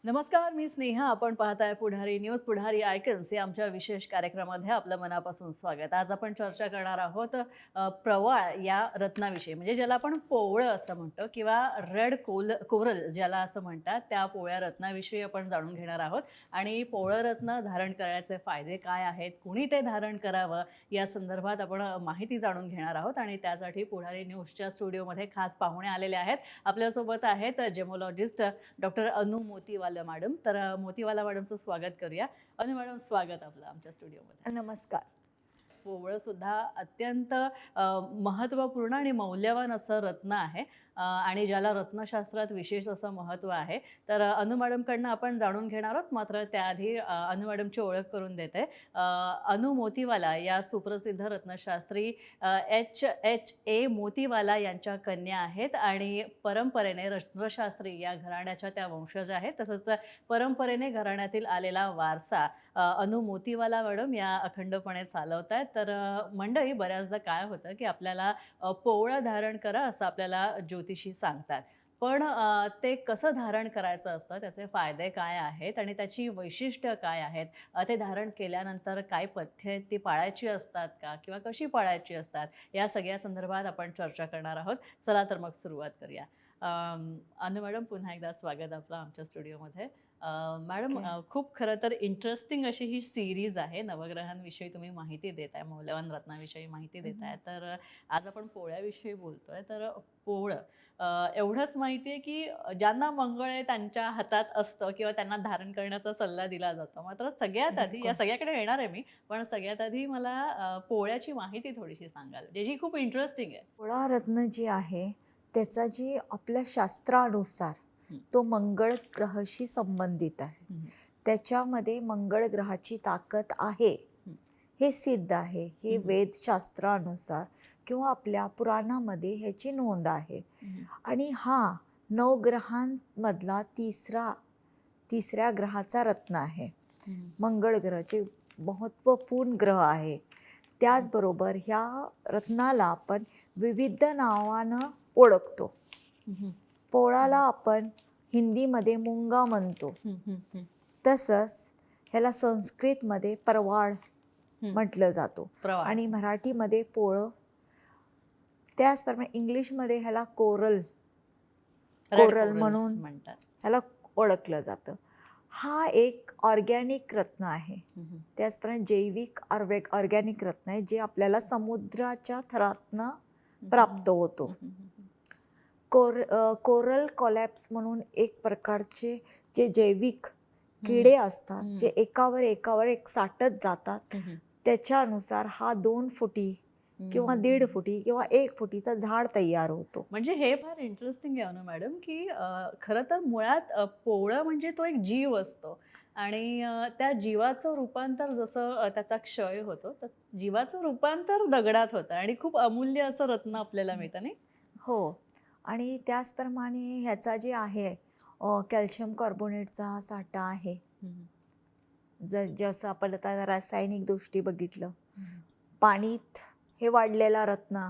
नमस्कार, मी स्नेहा. आपण पाहताय पुढारी न्यूज. पुढारी आयकन्स या आमच्या विशेष कार्यक्रमामध्ये आपलं मनापासून स्वागत. आज आपण चर्चा करणार आहोत प्रवाळ या रत्नाविषयी, म्हणजे ज्याला आपण पोवळं असं म्हणतो किंवा रेड कोरल ज्याला असं म्हणतात, त्या पोवळ्या रत्नाविषयी आपण जाणून घेणार आहोत. आणि पोवळं रत्न धारण करण्याचे फायदे काय आहेत, कुणी ते धारण करावं, या संदर्भात आपण माहिती जाणून घेणार आहोत. आणि त्यासाठी पुढारी न्यूजच्या स्टुडिओमध्ये खास पाहुणे आलेले आहेत. आपल्यासोबत आहेत जेमोलॉजिस्ट डॉक्टर अनु मोतीवाला मॅडम. तर मोतीवाला मॅडमचं स्वागत करूया. अनु मॅडम, स्वागत आपलं आमच्या स्टुडिओमध्ये. नमस्कार. पोवळं सुद्धा अत्यंत महत्त्वपूर्ण आणि मौल्यवान असं रत्न आहे आणि ज्याला रत्नशास्त्रात विशेष असं महत्त्व आहे. तर अनु मॅडमकडनं आपण जाणून घेणार आहोत. मात्र त्याआधी अनु मॅडमची ओळख करून देते. अनु मोतीवाला या सुप्रसिद्ध रत्नशास्त्री HHA मोतीवाला यांच्या कन्या आहेत आणि परंपरेने रत्नशास्त्री या घराण्याच्या त्या वंशज आहेत. तसंच परंपरेने घराण्यातील आलेला वारसा अनु मोतीवाला मॅडम या अखंडपणे चालवत आहेत. तर मंडळी, बऱ्याचदा काय होतं की आपल्याला पोवळं धारण करा असं आपल्याला ज्योतिषी सांगतात, पण ते कसं धारण करायचं असतं, त्याचे फायदे काय आहेत आणि त्याची वैशिष्ट्य काय आहेत, ते धारण केल्यानंतर काय पथ्ये ती पाळायची असतात का किंवा कशी पाळायची असतात, या सगळ्या संदर्भात आपण चर्चा करणार आहोत. चला तर मग सुरुवात करूया. अनु मॅडम, पुन्हा एकदा स्वागत आपलं आमच्या स्टुडिओमध्ये. मॅडम, खूप खरं तर इंटरेस्टिंग अशी ही सिरीज आहे. नवग्रहांविषयी तुम्ही माहिती देत आहे, मौल्यवान रत्नाविषयी माहिती देत आहे. तर आज आपण पोळ्याविषयी बोलतोय. तर पोळं एवढंच माहिती आहे की ज्यांना मंगळ आहे त्यांच्या हातात असतं किंवा त्यांना धारण करण्याचा सल्ला दिला जातो. मात्र सगळ्यात आधी, या सगळ्याकडे येणार आहे मी, पण सगळ्यात आधी मला पोळ्याची माहिती थोडीशी सांगाल, जी खूप इंटरेस्टिंग आहे. पोळा रत्न जी आहे त्याचा जी आपल्या शास्त्रानुसार तो मंगळ ग्रहाशी संबंधित आहे. त्याच्यामध्ये मंगळ ग्रहाची ताकद आहे हे सिद्ध आहे. हे वेदशास्त्रानुसार किंवा आपल्या पुराणामध्ये ह्याची नोंद आहे. आणि हा नवग्रहांमधला तिसऱ्या ग्रहाचा रत्न आहे. मंगळ ग्रहाचे महत्त्वपूर्ण ग्रह आहे. त्याचबरोबर ह्या रत्नाला आपण विविध नावानं ओळखतो. पोळाला आपण हिंदीमध्ये मुंगा म्हणतो, तसंच ह्याला संस्कृतमध्ये परवाळ म्हटलं जातो आणि मराठीमध्ये पोळं. त्याचप्रमाणे इंग्लिशमध्ये ह्याला कोरल म्हणून ह्याला ओळखलं जातं. हा एक ऑर्गॅनिक रत्न आहे. त्याचप्रमाणे जैविक ऑर्गॅनिक रत्न आहे, जे आपल्याला समुद्राच्या थरातनं प्राप्त होतो. कोरल कॉलॅप्स म्हणून एक प्रकारचे जे जैविक किडे असतात, जे एकावर एक साठत जातात. त्याच्यानुसार हा 2 फुटी किंवा 1.5 फुटी किंवा 1 फुटीचा झाड तयार होतो. म्हणजे हे फार इंटरेस्टिंग आहे अनु मॅडम, की खरं तर मुळात पोळं म्हणजे तो एक जीव असतो आणि त्या जीवाचं रूपांतर, जसं त्याचा क्षय होतो, तर जीवाचं रूपांतर दगडात होतं आणि खूप अमूल्य असं रत्न आपल्याला मिळतं, नाही? हो. आणि त्याचप्रमाणे ह्याचा जे आहे कॅल्शियम कार्बोनेटचा साठा आहे. जसं आपण आता रासायनिक दृष्टी बघितलं, पाणीत हे वाढलेला रत्न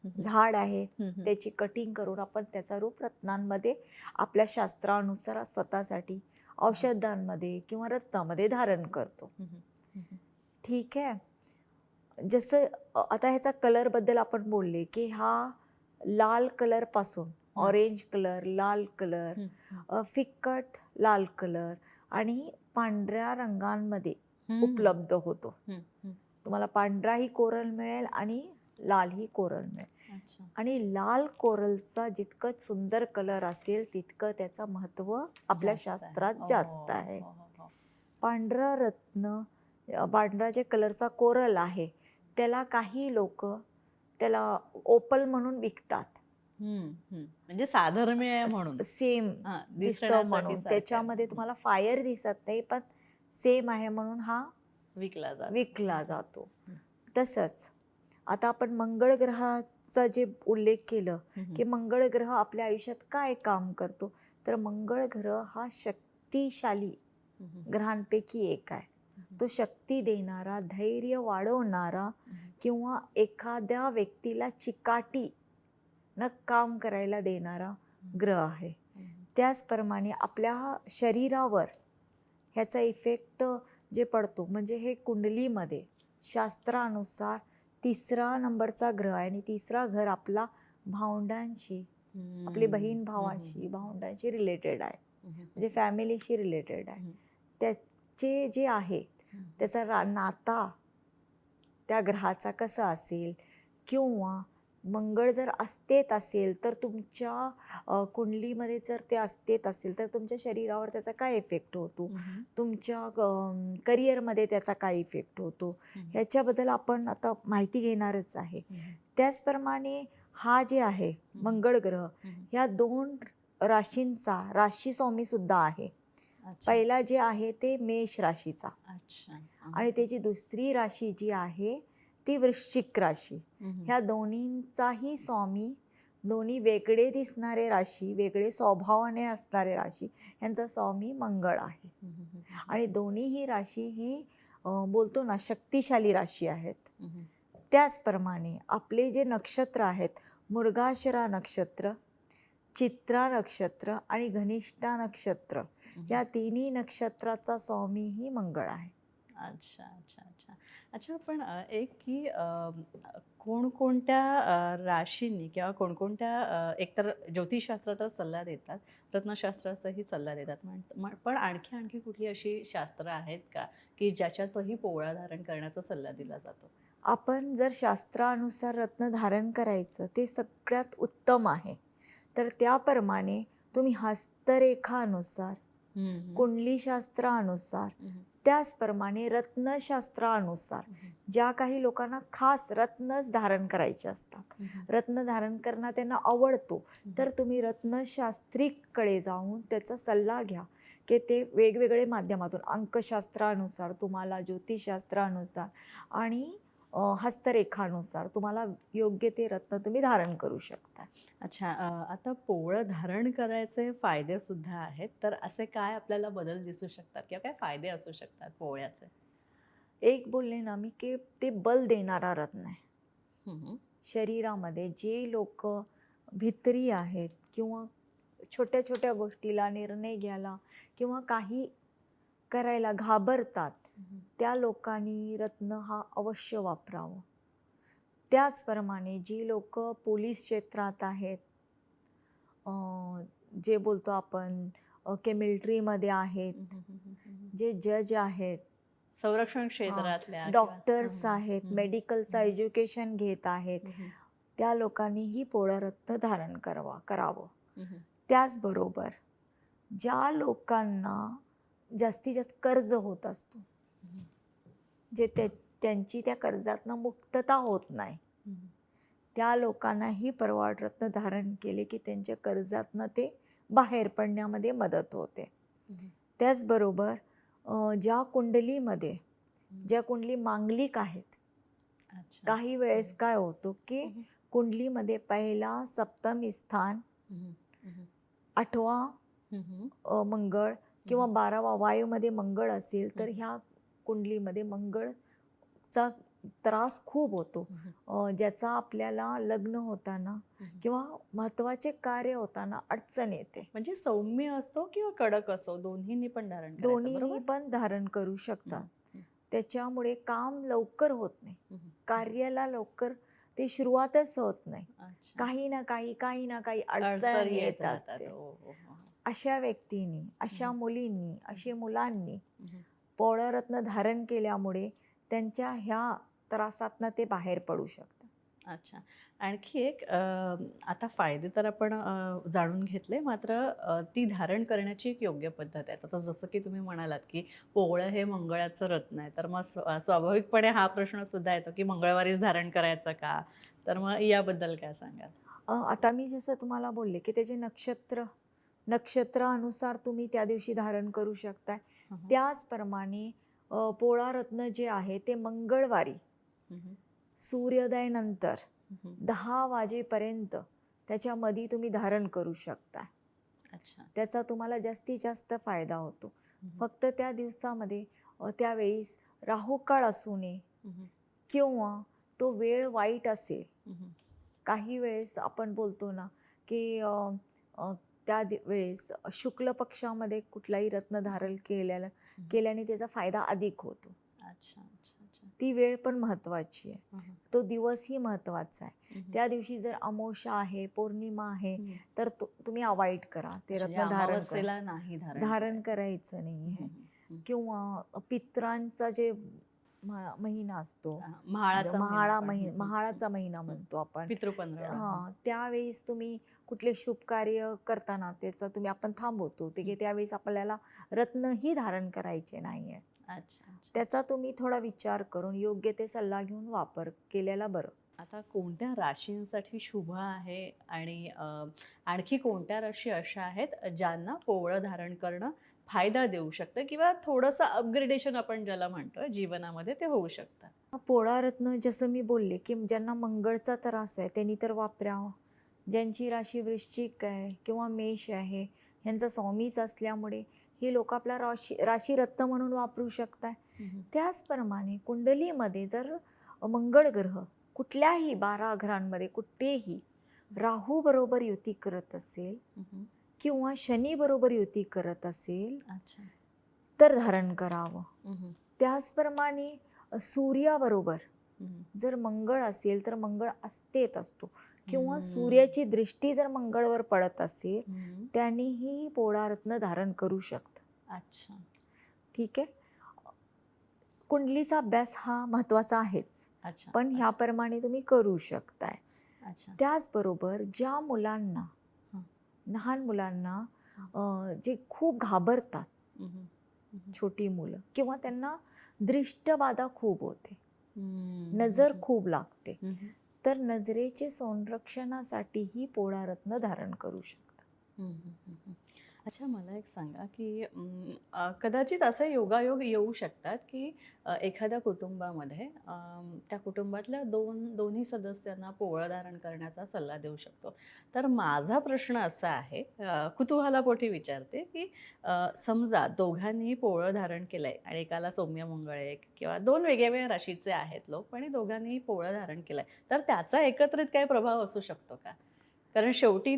झाड आहे, त्याची कटिंग करून आपण त्याचा रूप रत्नांमध्ये आपल्या शास्त्रानुसार स्वतःसाठी औषधांमध्ये किंवा रत्नामध्ये धारण करतो. ठीक आहे. जसं आता ह्याचा कलरबद्दल आपण बोलले की हा लाल कलर पासून ऑरेंज कलर, लाल कलर, फिक्कट लाल कलर आणि पांढऱ्या रंगांमध्ये उपलब्ध होतो. तुम्हाला पांढराही कोरल मिळेल आणि लालही कोरल मिळेल. आणि लाल कोरलचा जितकं सुंदर कलर असेल तितकं त्याचं महत्त्व आपल्या शास्त्रात जास्त आहे. पांढरा जे कलरचा कोरल आहे त्याला काही लोक त्याला ओपल म्हणून विकतात, म्हणजे साधर्म्य आहे म्हणून, सेम दिसतं म्हणून. त्याच्यामध्ये तुम्हाला फायर दिसत नाही, पण सेम आहे म्हणून हा विकला जातो. तसंच आता आपण मंगळ ग्रहाचा जे उल्लेख केलं की मंगळ ग्रह आपल्या आयुष्यात काय काम करतो, तर मंगळ ग्रह हा शक्तिशाली ग्रहांपैकी एक आहे. तो शक्ती देणारा, धैर्य वाढवणारा किंवा एखाद्या व्यक्तीला चिकाटी न काम करायला देणारा ग्रह आहे. त्याचप्रमाणे आपल्या शरीरावर ह्याचा इफेक्ट जे पडतो म्हणजे हे कुंडलीमध्ये शास्त्रानुसार 3रा नंबरचा ग्रह आहे आणि 3रा घर आपला भावंडांशी, आपली बहीण भावाशी, भावंडांशी रिलेटेड आहे, म्हणजे फॅमिलीशी रिलेटेड आहे. त्याचे जे आहे त्याचा नाता त्या ग्रहाचा कसा असेल किंवा मंगळ जर अस्तेत असेल तर तुमच्या कुंडलीमध्ये जर ते अस्तेत असेल तर तुमच्या शरीरावर त्याचा काय इफेक्ट होतो, तुमच्या करिअरमध्ये त्याचा काय इफेक्ट होतो, ह्याच्याबद्दल आपण आता माहिती घेणारच आहे. त्याचप्रमाणे हा जे आहे मंगळ ग्रह ह्या 2 राशींचा राशी स्वामीसुद्धा आहे. पहिला जे आहे ते मेष राशीचा आणि त्याची दुसरी राशी जी आहे ती वृश्चिक राशी. ह्या दोन्हींचाही स्वामी, दोन्ही वेगळे दिसणारे राशी, वेगळे स्वभावाने असणारे राशी, यांचा स्वामी मंगळ आहे. आणि दोन्हीही राशी ही बोलतो ना शक्तिशाली राशी आहेत. त्याचप्रमाणे आपले जे नक्षत्र आहेत मृगशिरा नक्षत्र, चित्रा नक्षत्र आणि घनिष्ठा नक्षत्र, या तिन्ही नक्षत्राचा स्वामीही मंगळ आहे. अच्छा अच्छा अच्छा अच्छा. पण एक की कोणकोणत्या राशींनी किंवा कोणकोणत्या एकतर ज्योतिषशास्त्राचा सल्ला देतात, रत्नशास्त्राचाही सल्ला देतात, पण आणखी कुठली अशी शास्त्र आहेत का की ज्याच्यातही पोवळा धारण करण्याचा सल्ला दिला जातो? आपण जर शास्त्रानुसार रत्न धारण करायचं ते सगळ्यात उत्तम आहे. तर त्याप्रमाणे तुम्ही हस्तरेखानुसार, कुंडलीशास्त्रानुसार, त्याचप्रमाणे रत्नशास्त्रानुसार ज्या काही लोकांना खास रत्नच धारण करायचे असतात, रत्न धारण करणं त्यांना आवडतो, तर तुम्ही रत्नशास्त्रीकडे जाऊन त्याचा सल्ला घ्या की ते वेगवेगळे माध्यमातून अंकशास्त्रानुसार तुम्हाला, ज्योतिषशास्त्रानुसार आणि हस्तरेखानुसार तुम्हाला योग्य ते रत्न तुम्ही धारण करू शकता. अच्छा. आता पोवळं धारण करायचे फायदे सुद्धा आहेत, तर असे काय आपल्याला बदल दिसू शकतात किंवा काय फायदे असू शकतात पोवळ्याचे? एक बोलले ना मी की ते बल देणारा रत्न आहे. शरीरामध्ये जे लोक भित्री आहेत किंवा छोट्या छोट्या गोष्टीला निर्णय घ्यायला किंवा काही करायला घाबरतात, त्या लोकांनी रत्न हा अवश्य वापरावं. त्याचप्रमाणे जी लोक पोलीस क्षेत्रात आहेत, जे बोलतो आपण के मिलिटरीमध्ये आहेत, जे जज आहेत, संरक्षण क्षेत्रातल्या डॉक्टर्स आहेत, मेडिकलचं एज्युकेशन घेत आहेत, त्या लोकांनीही पोवळं रत्न धारण करावं. त्याचबरोबर ज्या लोकांना जास्तीत जास्त कर्ज होत असतो, जे त्यांची त्या कर्जातनं मुक्तता होत नाही, त्या लोकांनाही परवाड रत्न धारण केले की त्यांच्या कर्जातनं ते बाहेर पडण्यामध्ये मदत होते. त्याचबरोबर ज्या कुंडली मांगलिक आहेत, काही वेळेस काय होतं की कुंडलीमध्ये पहिला सप्तमी स्थान, 8वा मंगळ किंवा 12वा वायूमध्ये मंगळ असेल तर ह्या कुंडलीमध्ये मंगळचा त्रास खूप होतो, ज्याचा आपल्याला लग्न होताना किंवा महत्त्वाचे कार्य होताना अडचण येते. म्हणजे सौम्य असतो किंवा कडक असो, दोन्हींनी पण धारण करायचं, दोन्हीनी बरोबर? पण धारण करू शकतात. त्याच्यामुळे काम लवकर होत नाही, कार्याला लवकर ते सुरुवातच होत नाही, काही ना काही अडचण येत असते. अशा व्यक्तींनी, अशा मुलींनी, अशा मुलांनी पोवळं रत्न धारण केल्यामुळे त्यांच्या ह्या त्रासातनं ते बाहेर पडू शकतात. अच्छा. आणखी एक आता फायदे तर आपण जाणून घेतले, मात्र ती धारण करण्याची एक योग्य पद्धत आहे. आता जसं की तुम्ही म्हणालात की पोवळं हे मंगळाचं रत्न आहे, तर मग स्वाभाविकपणे हा प्रश्न सुद्धा येतो की मंगळवारीच धारण करायचं का? तर मग याबद्दल काय सांगाल? आता मी जसं तुम्हाला बोलले की त्याचे नक्षत्रानुसार तुम्ही त्या दिवशी धारण करू शकताय. त्याचप्रमाणे पोवळा रत्न जे आहे ते मंगळवारी सूर्योदयानंतर 10 वाजेपर्यंत त्याच्यामध्ये तुम्ही धारण करू शकता. अच्छा. त्याचा तुम्हाला जास्तीत जास्त फायदा होतो. फक्त त्या दिवसामध्ये त्यावेळेस राहुकाळ असू नये किंवा तो वेळ वाईट असेल. काही वेळेस आपण बोलतो ना की वेळेस शुक्ल पक्षामध्ये कुठलाही रत्न धारण केल्याने त्याचा फायदा अधिक होतो. अच्छा अच्छा अच्छा. ती वेळ पण महत्वाची आहे, हम्म. तो दिवसही महत्वाचा आहे. हम्म. त्या दिवशी जर अमावस्या आहे, पौर्णिमा आहे, हम्म. तर तुम्ही अवॉइड करा ते अच्छा, रत्न या धारण अमावस्येला नाही धारण करायचं नाही आहे. किंवा पित्रांचा जे महिना असतो, महाळाचा महिना म्हणतो आपण, पितृपंधरवडा. त्यावेळेस तुम्ही कुठले शुभ कार्य करताना आपण थांबवतो ते त्यावेळेस आपल्याला रत्नही धारण करायचे नाहीये. अच्छा. त्याचा तुम्ही थोडा विचार करून योग्य ते सल्ला घेऊन वापर केलेला बरं. आता कोणत्या राशींसाठी शुभ आहे आणि आणखी कोणत्या राशी अशा आहेत ज्यांना पोवळं धारण करणं फायदा देऊ शकतं किंवा थोडंसं अपग्रेडेशन आपण ज्याला म्हणतोय जीवनामध्ये ते होऊ शकतं? पोळा रत्न जसं मी बोलले की ज्यांना मंगळचा त्रास आहे त्यांनी तर वापरावं. ज्यांची राशी वृश्चिक आहे किंवा मेष आहे, ह्यांचा स्वामीच असल्यामुळे ही लोक आपला राशी रत्न म्हणून वापरू शकतात. त्याचप्रमाणे कुंडलीमध्ये जर मंगळ ग्रह कुठल्याही 12 घरांमध्ये कुठेही राहू बरोबर युती करत असेल किंवा शनी बरोबर युती करत असेल तर धारण करावं. त्याचप्रमाणे सूर्याबरोबर जर मंगळ असेल तर मंगळ अस्तेत असतो किंवा सूर्याची दृष्टी जर मंगळवर पडत असेल त्यांनीही पोळा रत्न धारण करू शकतं. अच्छा, ठीक आहे. कुंडलीचा अभ्यास हा महत्वाचा आहेच, पण ह्याप्रमाणे तुम्ही करू शकताय. त्याचबरोबर ज्या मुलांना, लहान मुलांना जे खूप घाबरतात, छोटी मुलं, किंवा त्यांना दृष्टबाधा खूप होते, नजर खूप लागते, तर नजरेचे संरक्षणासाठीही पोळा रत्न धारण करू शकतात. अच्छा, मला एक सांगा की कदाचित असे योगायोग येऊ शकतात की एखाद्या कुटुंबामध्ये त्या कुटुंबातल्या दोन्ही सदस्यांना पोवळं धारण करण्याचा सल्ला देऊ शकतो. तर माझा प्रश्न असा आहे, कुतूहलापोटी विचारते की समजा दोघांनीही पोवळं धारण केलंय आणि एकाला सौम्य मंगळ आहे किंवा 2 वेगवेगळ्या राशीचे आहेत लोक आणि दोघांनीही पोवळं धारण केलंय, तर त्याचा एकत्रित काही प्रभाव असू शकतो का? कारण शेवटी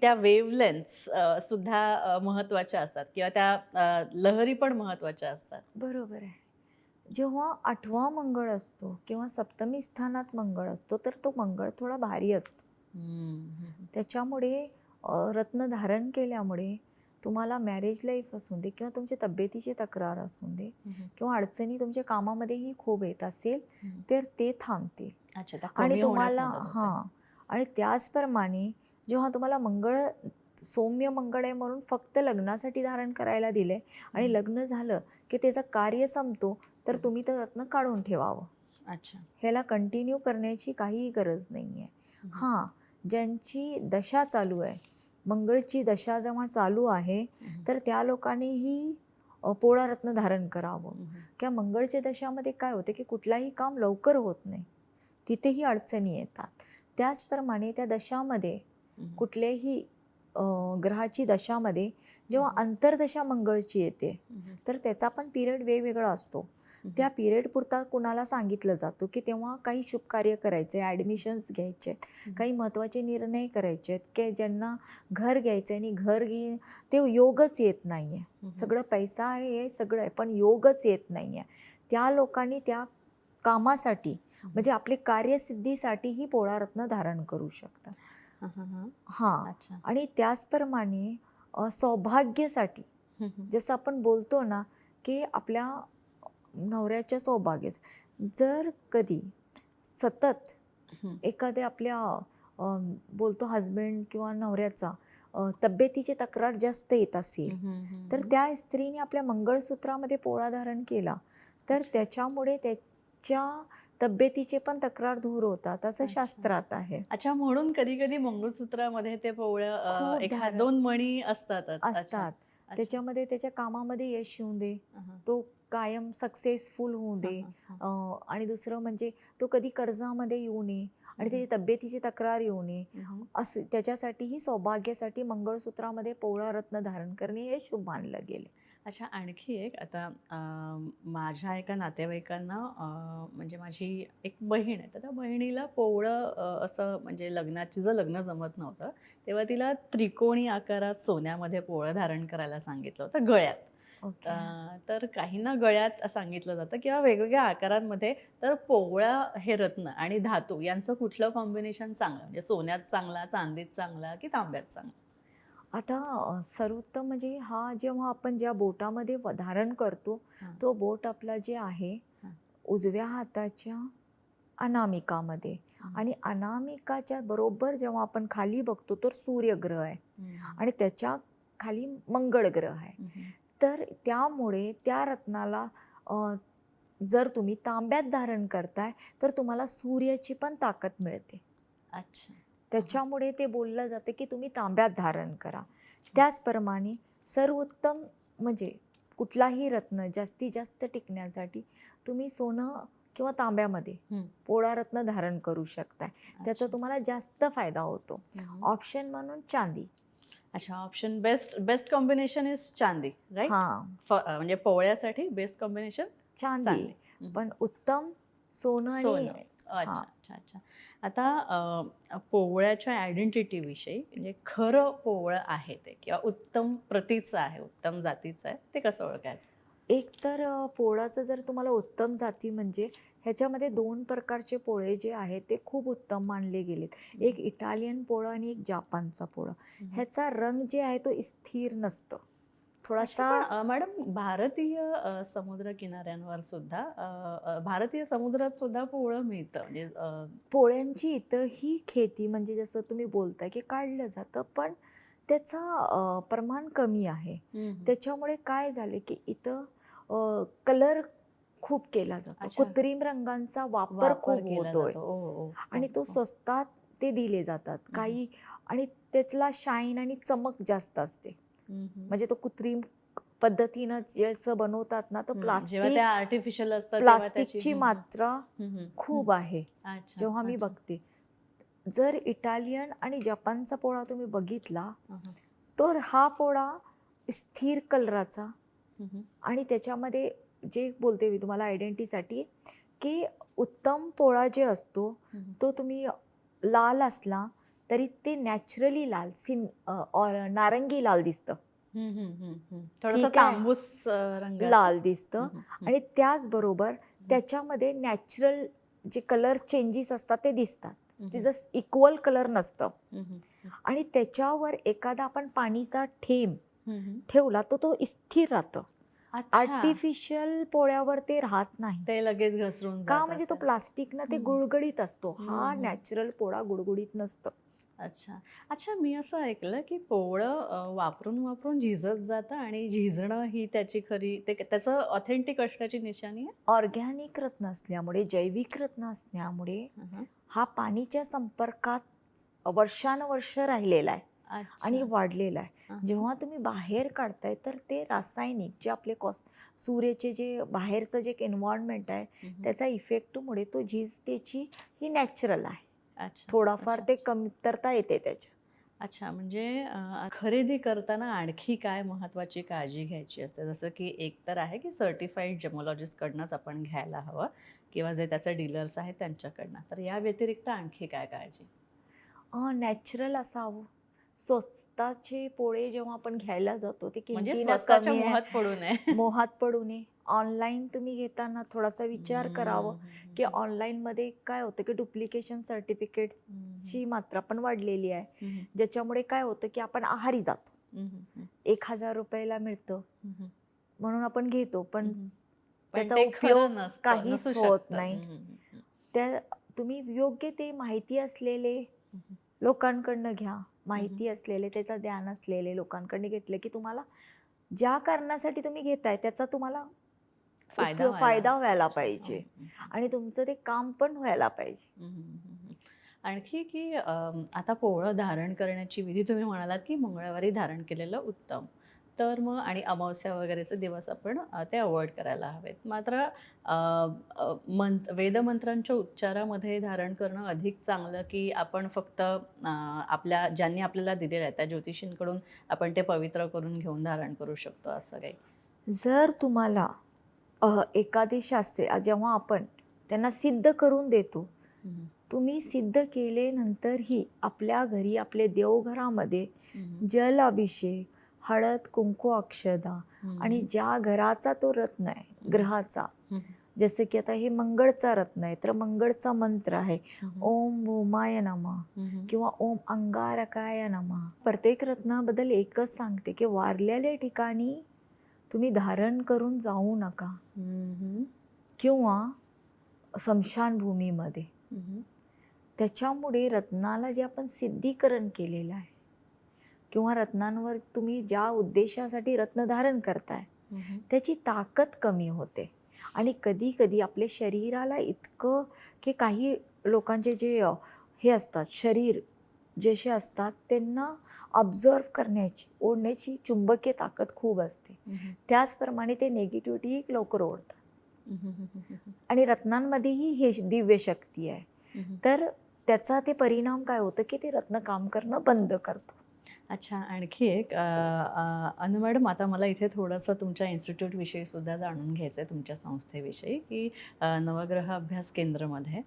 त्या वेव्हलेंथ्स सुद्धा महत्त्वाच्या असतात किंवा त्या लहरी पण महत्त्वाच्या असतात. बरोबर आहे. जेव्हा 8वा मंगळ असतो किंवा सप्तमी स्थानात मंगळ असतो तर तो मंगळ थोडा भारी असतो. त्याच्यामुळे रत्न धारण केल्यामुळे तुम्हाला मॅरेज लाईफ असू दे किंवा तुमच्या तब्येतीची तक्रार असू दे किंवा अडचणी तुमच्या कामामध्येही खूप येत असेल तर ते थांबतील. आणि तुम्हाला आणि त्याचप्रमाणे जेव्हा तुम्हाला मंगळ सौम्य मंगळ आहे म्हणून फक्त लग्नासाठी धारण करायला दिले आणि लग्न झालं की त्याचं कार्य संपतो तर तुम्ही तर रत्न काढून ठेवावं. अच्छा, ह्याला कंटिन्यू करण्याची काहीही गरज नाही आहे. ज्यांची दशा चालू आहे, मंगळची दशा जेव्हा चालू आहे तर त्या लोकांनीही पोळा रत्न धारण करावं. किंवा मंगळच्या दशामध्ये काय होते की कुठलाही काम लवकर होत नाही, तिथेही अडचणी येतात. त्याचप्रमाणे त्या दशामध्ये कुठल्याही ग्रहाची दशामध्ये जेव्हा अंतर्दशा मंगळची येते तर त्याचा पण पिरियड वेगवेगळा असतो. त्या पिरियड पुरता कुणाला सांगितलं जातो की तेव्हा काही शुभ कार्य करायचे, ॲडमिशन्स घ्यायचे आहेत, काही महत्त्वाचे निर्णय करायचे आहेत, की ज्यांना घर घ्यायचं आहे आणि घर ते योगच येत नाही आहे. सगळं पैसा आहे, सगळं आहे, पण योगच येत नाही आहे. त्या लोकांनी त्या कामासाठी म्हणजे आपली कार्यसिद्धीसाठीही पोळा रत्न धारण करू शकतात. आणि त्याचप्रमाणे सौभाग्यासाठी जसं आपण बोलतो ना की आपल्या नवऱ्याच्या सौभाग्याचं जर कधी सतत एखाद्या आपल्या बोलतो हजबंड किंवा नवऱ्याचा तब्येतीची तक्रार जास्त येत असेल तर त्या स्त्रीने आपल्या मंगळसूत्रामध्ये पोळा धारण केला तर त्याच्यामुळे त्याच्या तब्येतीचे पण तक्रार दूर होतात असं शास्त्रात आहे. अच्छा, म्हणून कधी कधी मंगळसूत्रामध्ये ते पोवळं 1-2 मणी असतात. त्याच्यामध्ये त्याच्या कामामध्ये यश येऊ दे, तो कायम सक्सेसफुल होऊ दे. आणि दुसरं म्हणजे तो कधी कर्जामध्ये येऊ नये आणि त्याची तब्येतीची तक्रार येऊ नये, असं त्याच्यासाठीही सौभाग्यासाठी मंगळसूत्रामध्ये पोवळा रत्न धारण करणे हे शुभ मानलं गेले. अच्छा, आणखी एक आता माझ्या एका नातेवाईकांना म्हणजे माझी एक बहीण आहे, तर त्या बहिणीला कोवळं असं म्हणजे तिचं लग्न जमत नव्हतं, तेव्हा तिला त्रिकोणी आकारात सोन्यामध्ये कोवळं धारण करायला सांगितलं होतं गळ्यात. ओके. तर काहींना गळ्यात सांगितलं जातं किंवा वेगवेगळ्या आकारांमध्ये. तर पोवळा हे रत्न आणि धातू यांचं कुठलं कॉम्बिनेशन चांगलं? म्हणजे सोन्यात चांगला, चांदीत चांगला की तांब्यात चांगला? आता सर्वोत्तम म्हणजे हा जेव्हा आपण ज्या बोटामध्ये धारण करतो, हां, तो बोट आपला जे आहे हां. उजव्या हाताच्या अनामिकामध्ये, हं, आणि अनामिकाच्या बरोबर जेव्हा आपण खाली बघतो तर सूर्यग्रह आहे हं, आणि त्याच्या खाली मंगळ ग्रह आहे. हं, हं. तर त्यामुळे त्या रत्नाला जर तुम्ही तांब्यात धारण करताय तर तुम्हाला सूर्याची पण ताकद मिळते. अच्छा. हां, हां. त्याच्यामुळे ते बोललं जातं की तुम्ही तांब्यात धारण करा. त्याचप्रमाणे सर्वोत्तम म्हणजे कुठलाही रत्न जास्तीत जास्त टिकण्यासाठी तुम्ही सोनं किंवा तांब्यामध्ये हं. पोळा रत्न धारण करू शकताय. त्याचा अच्छा. तुम्हाला जास्त फायदा होतो. हं, हं. ऑप्शन म्हणून चांदी. अच्छा, option best best combination is चांदी, राइट? हां, म्हणजे पोवळ्यासाठी बेस्ट कॉम्बिनेशन चांदी. चांदी. हं, हं. पण उत्तम सोनं आणि सोनं. हां, अच्छा, अच्छा, अच्छा. आता पोवळ्याच्या आयडेंटिटीविषयी म्हणजे खरं पोवळं आहे ते किंवा उत्तम प्रतीचं आहे, उत्तम जातीचं आहे, ते कसं ओळखायचं? एक तर पोळाचं जर तुम्हाला उत्तम जाती म्हणजे ह्याच्यामध्ये 2 प्रकारचे पोळे जे आहेत ते खूप उत्तम मानले गेलेत. एक इटालियन पोळं आणि एक जापानचा पोळं. हं, हं. ह्याचा रंग जे आहे तो स्थिर नसतो. अच्छा, थोडासा पण मॅडम भारतीय समुद्र किनाऱ्यांवर सुद्धा भारतीय समुद्रात सुद्धा पोवळं मिळतं म्हणजे पोळ्यांची इथंही खेती म्हणजे जसं तुम्ही बोलताय की काढलं जातं, पण त्याचा प्रमाण कमी आहे. हं, हं. त्याच्यामुळे काय झाले की इथं कलर खूप केला जातो. अच्छा, कृत्रिम रंगांचा वापर वापर खूप केला होतोय जातो. ओ, ओ, आणि तो ओ, ओ. स्वस्तात ते दिले जातात. हं, हं. काही आणि त्यातला शाईन आणि चमक जास्त असते. हं, हं. म्हणजे तो कृत्रिम पद्धतीनं जसं बनवतात ना, तर जेव्हा त्या आर्टिफिशियल असतात तेव्हा त्याची प्लास्टिकची हं, हं. मात्रा हं, हं. हं. खूप आहे. अच्छा, जेव्हा मी अच्छा. बघते, जर इटालियन आणि जपानचा पोळा तुम्ही बघितला, हं, हं. तर हा पोळा स्थिर कलराचा हं, हं. आणि त्याच्यामध्ये जे बोलते मी तुम्हाला आयडेंटिटीसाठी, की उत्तम पोळा जे असतो, हं, हं. तो तुम्ही लाल असला तरी ते नॅचरली लाल नारंगी लाल दिसतं. हं, हं, हं, हं. थोडंसं ठीक आहे? तांबूस रंगाचं. लाल दिसतं हं, हं, हं. आणि त्याचबरोबर त्याच्यामध्ये नॅचरल जे कलर चेंजेस असतात ते दिसतात. हं, हं. तिचं इक्वल कलर नसतं हं, हं, हं. आणि त्याच्यावर एखादा आपण पाणीचा थेंब हं, हं. ठेवला तर तो स्थिर राहतं. अच्छा. आर्टिफिशियल पोळ्यावर ते राहत नाही. ते लगेच घसरून का? जात म्हणजे तो असेल. प्लास्टिकनं ते हं, हं. गुळगुळीत असतो. हं, हा हं. नॅचरल पोळा गुळगुळीत नसतं. अच्छा. अच्छा, मी असं ऐकलं, की पोवळं वापरून झिजत जातं आणि झिजणं ही त्याची खरी त्याचं ऑथेंटिक असण्याची निशाणी आहे? ऑर्गॅनिक रत्न असल्यामुळे, जैविक रत्न असल्यामुळे हं, हं. हा पाणीच्या संपर्कात वर्षानुवर्ष राहिलेला आहे अच्छा. आणि वाढलेला हं, आहे. हं. जेव्हा तुम्ही बाहेर काढताय तर ते रासायनिक जे आपले सूर्याचे जे बाहेरचं जे एन्व्हायरमेंट आहे हं, हं. त्याचा इफेक्टमुळे तो झीज त्याची ही नॅचरल आहे. अच्छा, थोडाफार अच्छा. ते कमतरता येते त्याच्यात. अच्छा, म्हणजे खरेदी करताना आणखी काय महत्त्वाची काळजी घ्यायची असते? जसं की एक तर आहे की सर्टिफाईड जेमॉलॉजिस्टकडनंच आपण घ्यायला हवं किंवा जे त्याचे डीलर्स आहेत त्यांच्याकडनं. तर या व्यतिरिक्त आणखी काय काळजी? नॅचरल असावं. स्वस्ताचे पोळे जेव्हा आपण घ्यायला जातो ते म्हणजे किमतीनं स्वस्ताच्या कमी आहे. मोहात पडू नये. मोहात पडू नये. ऑनलाईन तुम्ही घेताना थोडासा विचार करावं, हं, हं, की हं, ऑनलाईनमध्ये काय होतं, की डुप्लिकेशन हं, सर्टिफिकेट्सची मात्रा पण वाढलेली आहे. हं, हं, ज्याच्यामुळे काय होतं, की आपण आहारी जातो. हं, हं, हं, 1,000 ला मिळतं हं, हं, म्हणून आपण घेतो, हं, पण हं. पण त्याचा ते उपयोग खरं नसतं, नसू काहीच होत शकतं. नाही. हं, हं, हं, त्या तुम्ही योग्य ते माहिती असलेले हं, हं, लोकांकडनं घ्या. हं, हं. माहिती असलेले, त्याचं ज्ञान असलेले लोकांकडनं घेतलं, की तुम्हाला ज्या कारणासाठी तुम्ही घेताय त्याचा तुम्हाला फायदा व्हायला फायदा व्हायला अच्छा. हं, पाहिजे हं, हं. आणि तुमचं ते काम पण व्हायला पाहिजे. हं, हं, हं, हं. आणखी की आता पोळं धारण करण्याची विधी तुम्ही म्हणालात, की मंगळवारी धारण केलेलं उत्तम. तर मग आणि अमावस्या वगैरेचे दिवस आपण ते अव्हॉइड करायला हवेत. मात्र अ, अ, वेदमंत्रांच्या उच्चारामध्ये धारण करणं अधिक चांगलं, की आपण फक्त ज्यांनी आपल्याला दिलेलं आहे त्या ज्योतिषींकडून आपण ते पवित्र करून घेऊन धारण करू शकतो असं काही? जर तुम्हाला एखादी शास्त्रे जेव्हा आपण त्यांना सिद्ध करून देतो, तुम्ही सिद्ध केल्यानंतरही आपल्या घरी आपले देवघरामध्ये जल अभिषेक, हळद कुंकू अक्षदा आणि ज्या घराचा तो रत्न आहे ग्रहाचा, जसं की आता हे मंगळचा रत्न आहे तर मंगळचा मंत्र आहे ओम भूमाय नमः किंवा ओम अंगारकाय नमः. प्रत्येक रत्नाबद्दल एकच सांगते की वारलेल्या ठिकाणी तुम्ही धारण करून जाऊ नका किंवा स्मशानभूमीमध्ये. त्याच्यामुळे रत्नाला जे आपण सिद्धीकरण केलेलं आहे किंवा रत्नांवर तुम्ही ज्या उद्देशासाठी रत्न धारण करताय त्याची ताकद कमी होते. आणि कधी कधी आपल्या शरीराला इतकं की काही लोकांचे जे हे असतात शरीर जसे असतात त्यांना ऑब्झर्व करण्याची ओढण्याची चुंबकीय ताकद खूप असते. त्याचप्रमाणे ते नेगेटिव्हिटी लवकर ओढतात आणि रत्नांमध्येही हे दिव्य शक्ती आहे. तर त्याचा ते परिणाम काय होतं की ते रत्न काम करणं बंद करतो. अच्छा, आणखी एक अनु मॅडम, आता मला इथे थोडंसं तुमच्या इन्स्टिट्यूटविषयी सुद्धा जाणून घ्यायचं आहे, तुमच्या संस्थेविषयी, की नवग्रह अभ्यास केंद्रमध्ये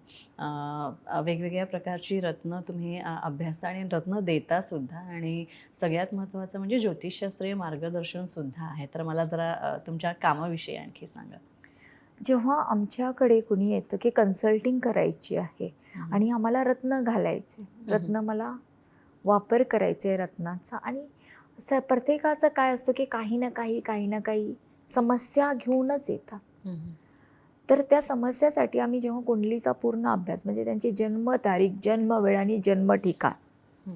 वेगवेगळ्या प्रकारची रत्न तुम्ही अभ्यासता आणि रत्न देता सुद्धा, आणि सगळ्यात महत्त्वाचं म्हणजे ज्योतिषशास्त्रीय मार्गदर्शनसुद्धा आहे. तर मला जरा तुमच्या कामाविषयी आणखी सांगा. जेव्हा आमच्याकडे कुणी येतं की कन्सल्टिंग करायची आहे आणि आम्हाला रत्न घालायचे, रत्न मला वापर करायचा आहे रत्नाचा, आणि प्रत्येकाचं काय असतं की काही ना काही समस्या घेऊनच येतात. तर त्या समस्यासाठी आम्ही जेव्हा कुंडलीचा पूर्ण अभ्यास म्हणजे त्यांची जन्मतारीख, जन्मवेळ आणि जन्म ठिकाण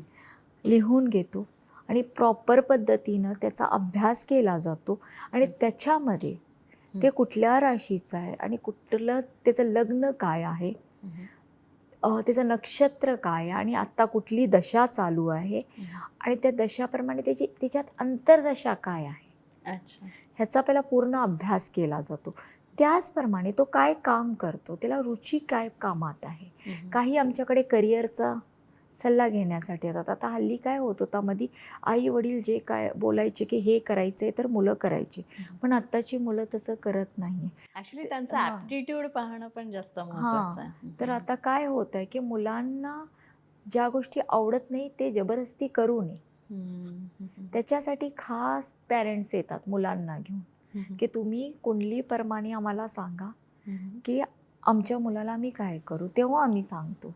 लिहून घेतो आणि प्रॉपर पद्धतीनं त्याचा अभ्यास केला जातो आणि त्याच्यामध्ये ते कुठल्या राशीचं आहे आणि कुठलं त्याचं लग्न काय आहे, त्याचं नक्षत्र काय आहे आणि आत्ता कुठली दशा चालू आहे आणि त्या दशाप्रमाणे त्याच्यात अंतर्दशा काय आहे, अच्छा, ह्याचा पहिला पूर्ण अभ्यास केला जातो. त्याचप्रमाणे तो काय काम करतो, त्याला रुची काय कामात आहे. काही आमच्याकडे करिअरचा सल्ला घेण्यासाठी येतात. आता हल्ली काय होत होता, मध्ये आई वडील जे काय बोलायचे की हे करायचं आहे तर मुलं करायची, पण आत्ताची मुलं तसं करत नाही. ॲक्च्युली त्यांचं ॲप्टिट्यूड पाहणं पण जास्त महत्त्वाचं आहे. तर आता काय होत आहे की मुलांना ज्या गोष्टी आवडत नाही ते जबरदस्ती करू नये. त्याच्यासाठी खास पॅरेंट्स येतात मुलांना घेऊन की तुम्ही कुंडलीप्रमाणे आम्हाला सांगा की आमच्या मुलाला आम्ही काय करू. तेव्हा आम्ही सांगतो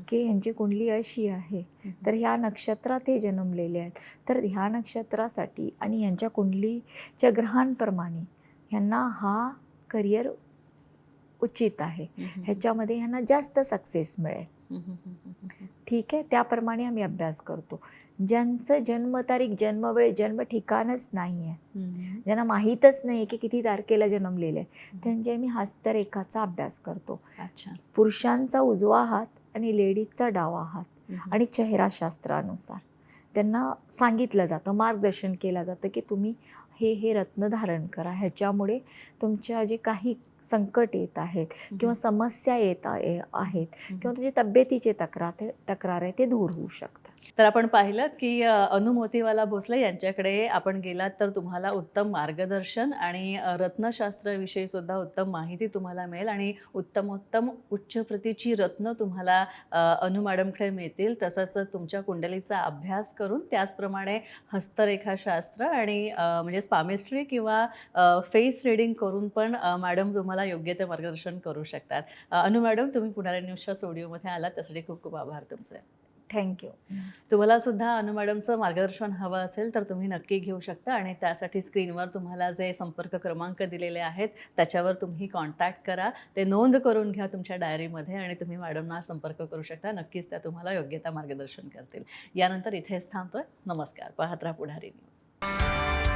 की यांची कुंडली अशी आहे, तर ह्या नक्षत्रात हे जन्मलेले आहेत, तर ह्या नक्षत्रासाठी आणि यांच्या कुंडलीच्या ग्रहांप्रमाणे ह्यांना हा करिअर उचित आहे, ह्याच्यामध्ये ह्यांना जास्त सक्सेस मिळेल. ठीक आहे, त्याप्रमाणे आम्ही अभ्यास करतो. ज्यांचं जन्मतारीख, जन्मवेळ, जन्म ठिकाणच नाही आहे, ज्यांना माहीतच नाही की किती तारखेला जन्मलेलं आहे, त्यांचे आम्ही हस्तरेखाचा अभ्यास करतो. अच्छा, पुरुषांचा उजवा हात आणि लेडीजचा डावा हात आणि चेहराशास्त्रानुसार त्यांना सांगितलं जातं, मार्गदर्शन केलं जातं की तुम्ही हे रत्न धारण करा, ह्याच्यामुळे तुमच्या जे काही संकट येत आहेत किंवा समस्या येत आहेत किंवा तुमच्या तब्येतीचे तक्रार आहे ते दूर होऊ शकतात. तर आपण पाहिलं की अनु मोतीवाला भोसले यांच्याकडे आपण गेलात तर तुम्हाला उत्तम मार्गदर्शन आणि रत्नशास्त्राविषयी सुद्धा उत्तम माहिती तुम्हाला मिळेल आणि उत्तमोत्तम उच्च प्रतीची रत्न तुम्हाला अनु मॅडमकडे मिळतील. तसंच तुमच्या कुंडलीचा अभ्यास करून त्याचप्रमाणे हस्तरेखाशास्त्र आणि म्हणजे स्पामिस्ट्री किंवा फेस रिडिंग करून पण मॅडम तुम्हाला योग्य ते मार्गदर्शन करू शकतात. अनु मॅडम, तुम्ही पुढारी न्यूजच्या स्टुडिओमध्ये आलात त्यासाठी खूप खूप आभार तुमचे. थँक्यू. तुम्हाला सुद्धा अनु मॅडमचं मार्गदर्शन हवं असेल तर तुम्ही नक्की घेऊ शकता आणि त्यासाठी स्क्रीनवर तुम्हाला जे संपर्क क्रमांक दिलेले आहेत त्याच्यावर तुम्ही कॉन्टॅक्ट करा, ते नोंद करून घ्या तुमच्या डायरीमध्ये आणि तुम्ही मॅडमना संपर्क करू शकता. नक्कीच त्या तुम्हाला योग्य ते मार्गदर्शन करतील. यानंतर इथेच थांबतोय. नमस्कार. पाहत राहा पुढारी न्यूज.